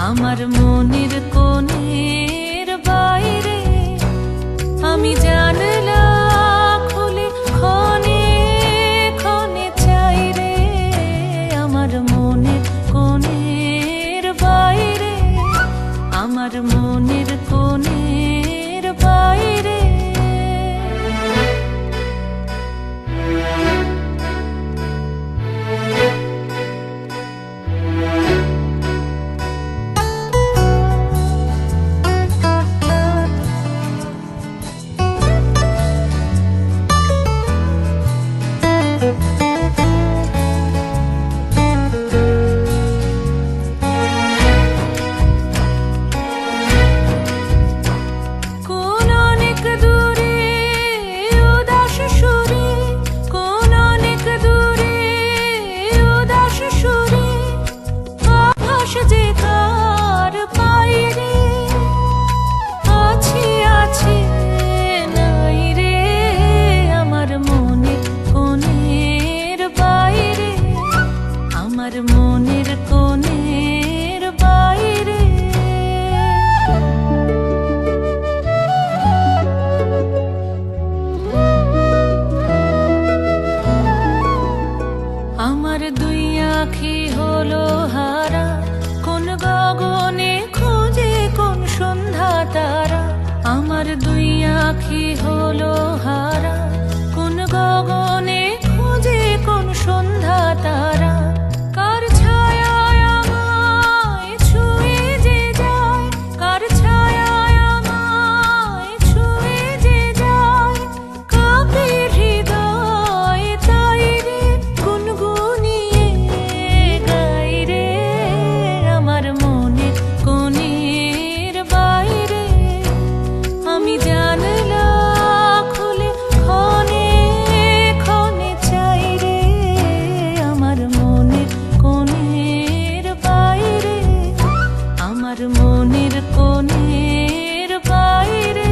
আমার মনের কোণের বাইরে আমি জানলা খুলে ক্ষণে ক্ষণে চাই রে। আমার মনের কোণের বাইরে, আমার মনের কোণের বাইরে। মনের কোণের বাইরে আমার দুই আঁখি হলো হারা, কোন গগনে খুঁজে কোন সন্ধ্যা তারা। আমার দুই আঁখি হলো হারা, কোন গগনে খুঁজে কোন সন্ধ্যা তারা। মনের কোণের বাইরে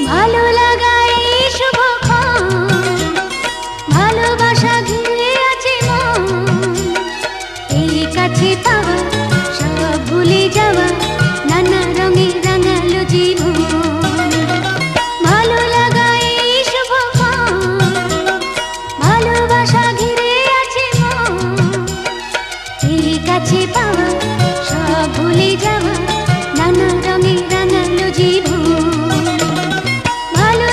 ভালো লাগাই শুভক্ষণ, ভালোবাসা ঘিরে আছে মন। এই কাছে পাওয়া সব ভুলে যাওয়া, নানা রঙে রাঙালো জীবন। ভালো লাগাই শুভক্ষণ, ভালোবাসা ঘিরে আছে মন। এই কাছে পাওয়া সব ভুলে যাওয়া, নানা রঙে রাঙালো জীবন। ভালো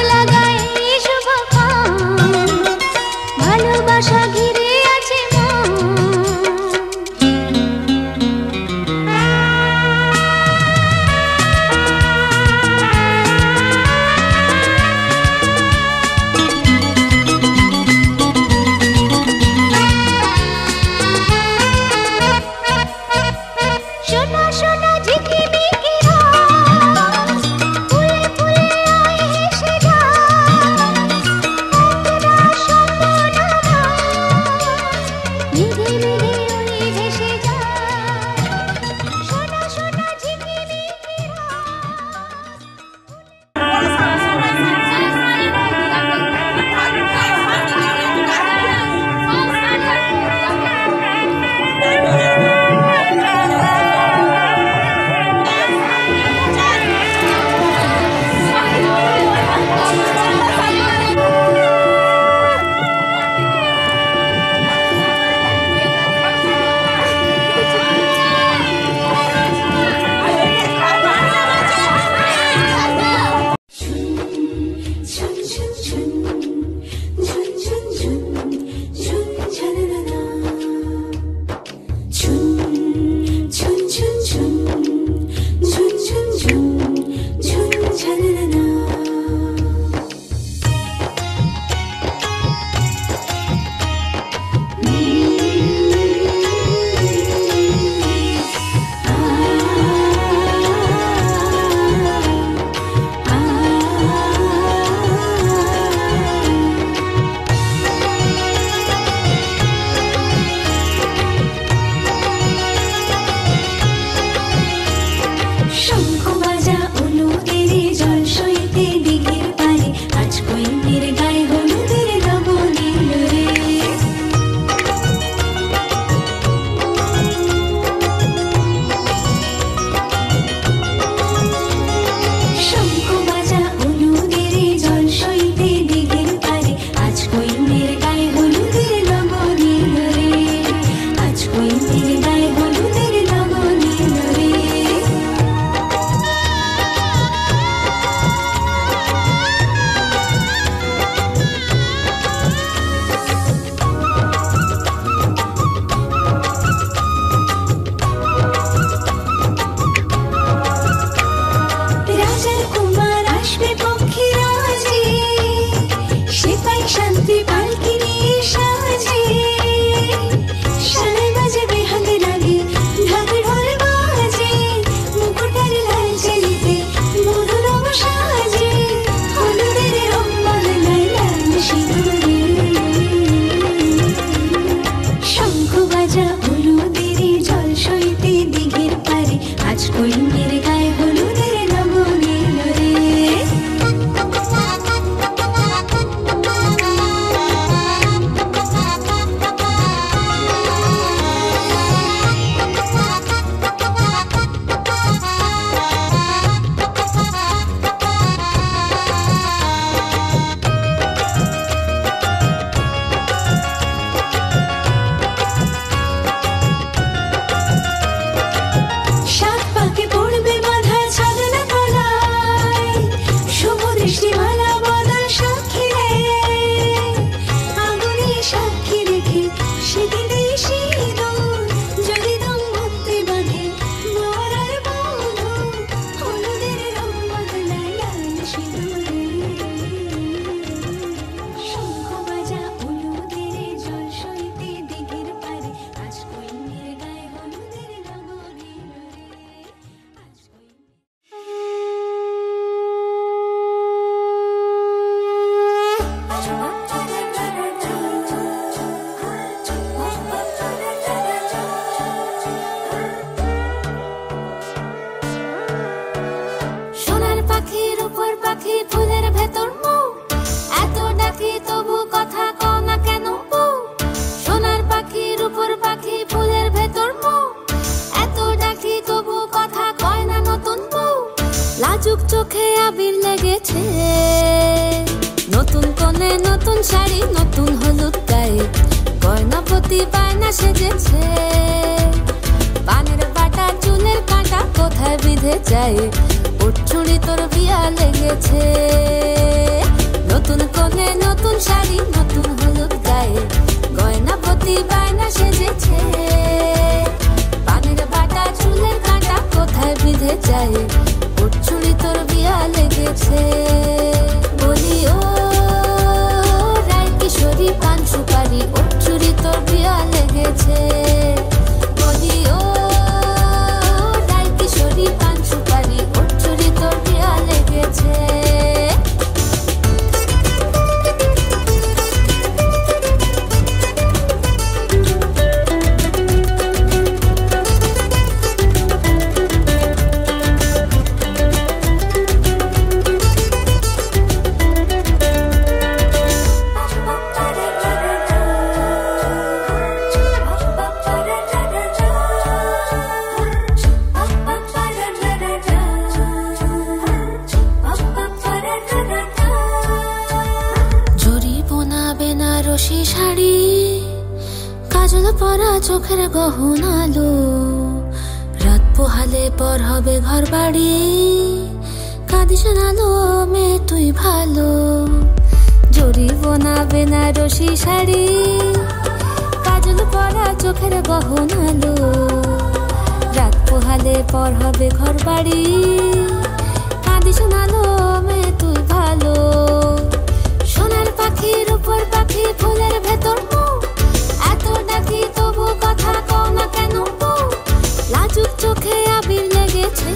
লাজুক চোখে আবির লেগেছে, নতুন কোণে নতুন শাড়ি নতুন হলুদ গায়ে, গয়নাপতি বায়না সেজেছে। পানের বাটা চুলের কাঁটা কোথায় বিঁধে যায়, ওর চুড়ি তোর বিয়া লেগেছে। নতুন কোণে নতুন শাড়ি নতুন হলুদ গায়ে, গয়নাপতি বায়না সেজেছে। পানের বাটা চুলের কাঁটা কোথায় বিঁধে যায়, ওর চুড়ি তোর বিয়া লেগেছে। বলি ও রায় কিশোরী পান সুপারি, ওর চুড়ি তোর বিয়া লেগেছে। বলি ও রায় কিশোরী পান সুপারি, ওর চুড়ি তোর বিয়া লেগেছে। শাড়ি কাজল পরা চোখের গহনা আলো, রাত পোহালে পর হবে ঘর বাড়ি, কাঁদিস না লো মেয়ে তুই ভালো। জরি বোনা বেনারসি শাড়ি কাজল পরা চোখের গহনা আলো, রাত পোহালে পর হবে ঘর বাড়ি, কাঁদিস না লো মেয়ে তুই ভালো। সোনার পাখির উপর পাখি ফুলের ভেতর এত ডাকি তবু কথা কও না কেন। লাজুক চোখে আবির লেগেছে,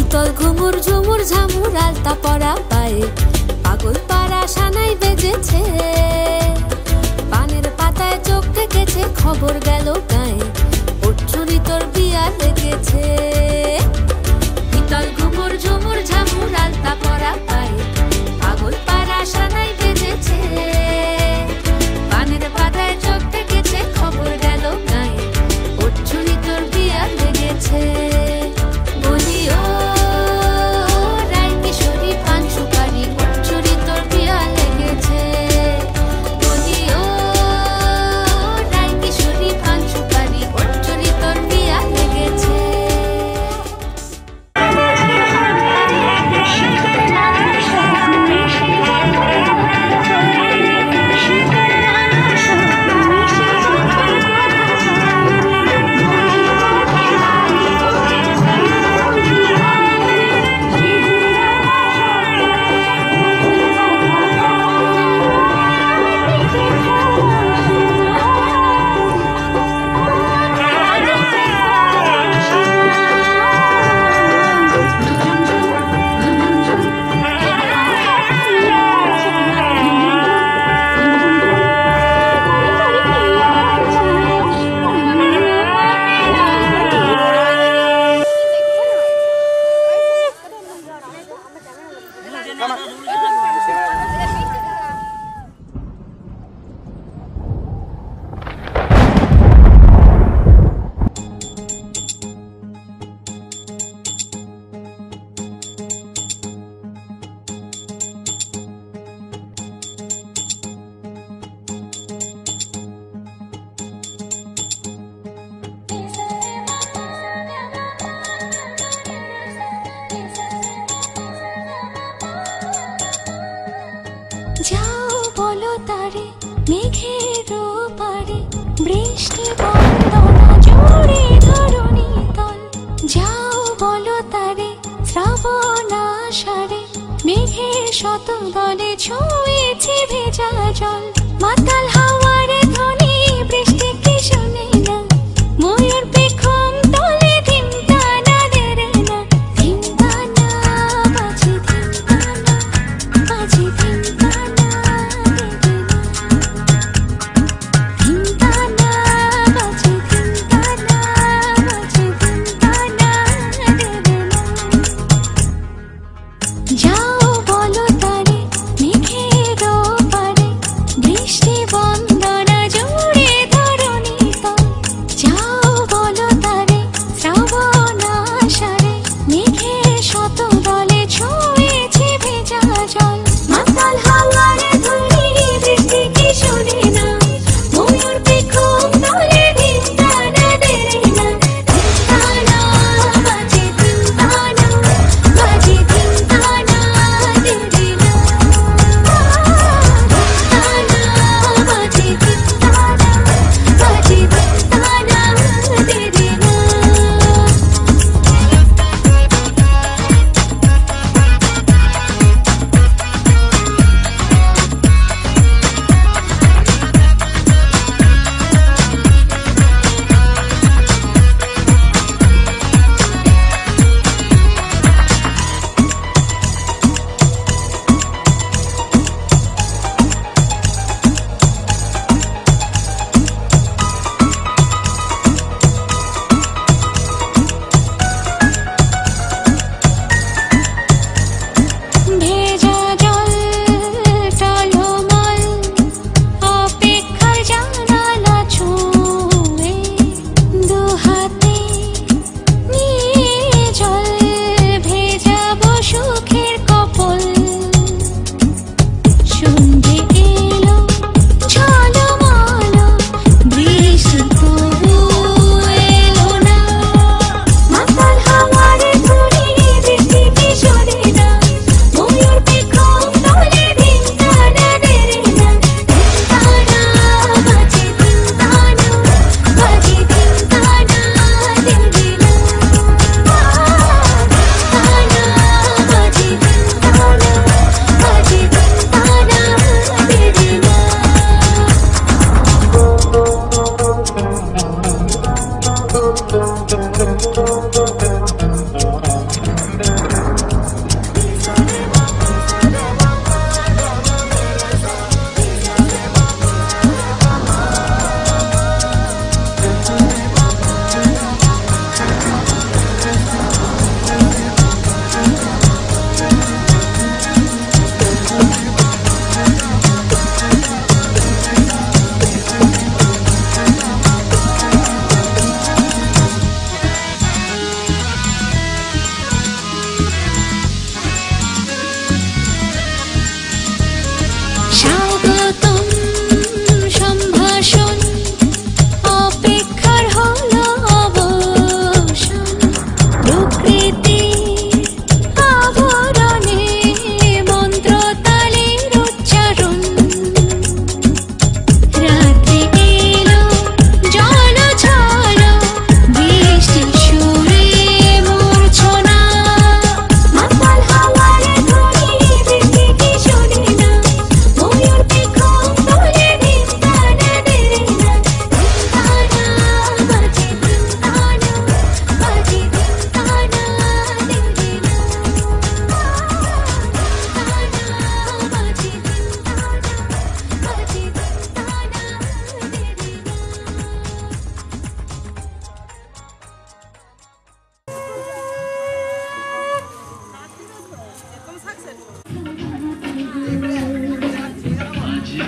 ইতল ঘুমুর ঝুমুর ঝামুর আলতা পরা পায়ে, পাগল পাড়া সানাই বেজেছে। পানের পাতায় চোখ থেকেছে খবর গেল গায়ে, ওর চুরি তোর বিয়া লেগেছে। ইতল ঘুমুর ঝুমুর ঝামুর আলতা পরা পায়ে, পাগল পাড়া সানাই বেজেছে। পানের পাতায় চোখ থেকেছে খবর গেল গায়ে, ওর চুরি তোর বিয়া লেগেছে। বলি ও রায় কিশোরী পান সুপারি, ওর চুরি তোর বিয়া লেগেছে। বলি ও রায় কিশোরী পান সুপারি, ওর চুরি তোর বিয়া লেগেছে। যাও বলো তারে মেঘের পারে, বৃষ্টি বন্দনা জোরে ধরণী তল। যাও বলো তারে শ্রাবণ আষাঢ়ে, মেঘের শত দলে ছুঁয়েছে ভেজা জল। মাতাল হাওয়ারে ধ্বনি বৃষ্টি কি শোনে না, ময়ূর পেখম তলে ধিমতানা দেরে না। ধিমতানা বাজে ধিমতানা বাজে ধিমতানা দেরে না। ধিমতানা বাজে ধিমতানা বাজে ধিমতানা দেরে না। যাও বলো তারে মেঘের পারে, বৃষ্টি বন্দনা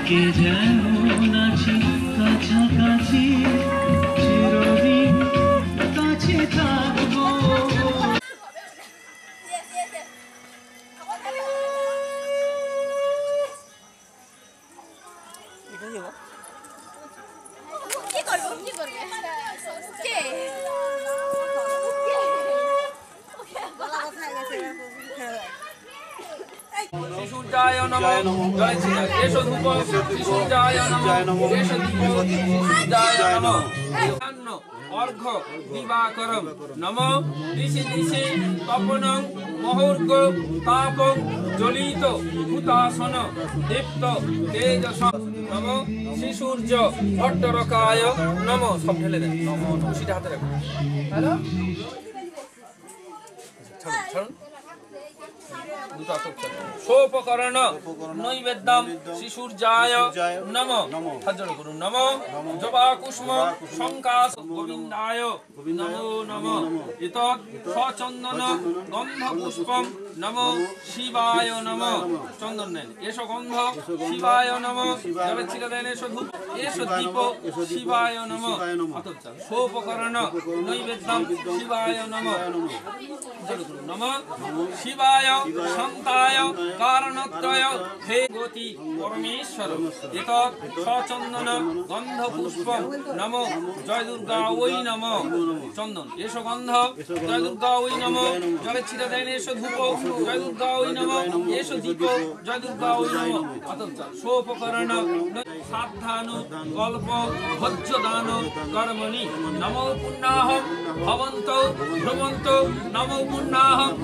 থেকে যেমন আছি কাছাকাছি চিরদিন কাছে থাকবো। শিশুজায় নমঃ জয় শ্রী এসো ধূপ শিশুজায় নমঃ এসো দীপ শিশুজায় নমঃ অর্ঘ্য দিবাকরম নমঃ দিশি দিশি তপনং মহৌর্ঘ তাপং জ্বলিত হুতাসন দীপ্ত তেজস নমঃ শিশুর্য ভট্টরকায় নমঃ। সব ঢেলে দেন নমঃ তুলসীটা হাতে রাখুন। হ্যালো ছাড়ুন সোপকরণ নৈবেদ্যম শিশুর্জায় নমঃ। হাজর করুন নমঃ। জবা কুষ্ম শঙ্কাস গোবিন্দায় নমো নমঃ। এতৎ সচন্দন গন্ধ পুষ্পম নমঃ শিবায় নমঃ। চন্দন নেন এসো গন্ধ শিবায় নমঃ। জলে ছিটা দেন এসো ধূপ এসো দীপ শিবায় নমঃ। সোপকরণ নৈবেদ্যম শিবায় নমঃ। নমঃ শিবায় শান্তায় কারণত্রয় হে গতি পরমেশ্বর এতৎ সচন্দন গন্ধ পুষ্পম নমো জয় দুর্গা ওই নমঃ। চন্দন এসো গন্ধ জয় দুর্গা ওই নমঃ। জলে ছিটা দেন এসো ধূপ জয় দুর্গা ওই নমঃ। এসো দীপ জয় দুর্গা ওই নমঃ। সোপকরণ সাধ্যানু কল্প ভজ্যদান কর্মণি নমো পুণ্যাহম ভবন্ত ভ্রমন্ত নমো পুণ্যাহম।